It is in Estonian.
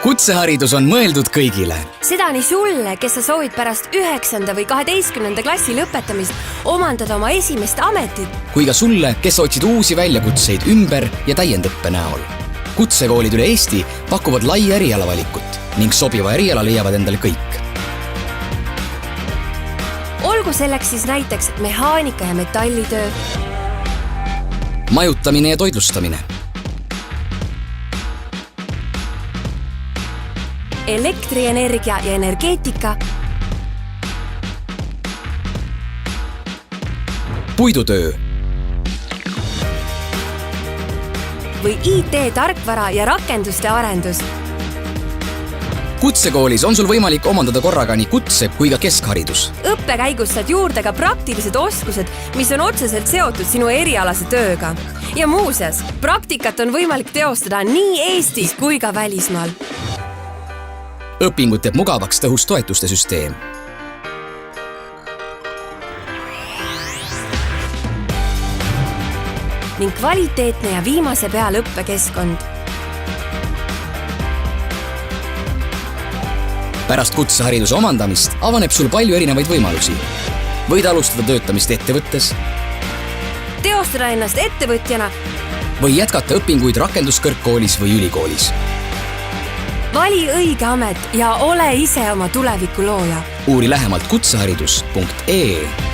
Kutseharidus on mõeldud kõigile. Seda nii sulle, kes sa soovid pärast 9. või 12. klassi lõpetamist omandada oma esimest ametit. Kui ka sulle, kes otsid uusi väljakutseid ümber- ja täiendõppe näol. Kutsekoolid üle Eesti pakuvad laia erialavalikut ning sobiva eriala leiavad endale kõik. Olgu selleks siis näiteks mehaanika ja metallitöö, majutamine ja toitlustamine, elektrienergia ja energeetika, puidutöö või IT-tarkvara ja rakenduste arendus. Kutsekoolis on sul võimalik omandada korraga nii kutse- kui ka keskharidus. Õppe käigus saad juurde ka praktilised oskused, mis on otseselt seotud sinu erialase tööga. Ja muuseas, praktikat on võimalik teostada nii Eestis kui ka välismaal. Õpingut teeb mugavaks tõhus toetuste süsteem. Ning kvaliteetne ja viimase peal õppekeskkond. Pärast kutsehariduse omandamist avaneb sul palju erinevaid võimalusi. Võid alustada töötamist ettevõttes, Teostada ennast ettevõtjana või jätkata õpinguid rakenduskõrgkoolis või ülikoolis. Vali õige amet ja ole ise oma tuleviku looja. Uuri lähemalt kutseharidus.ee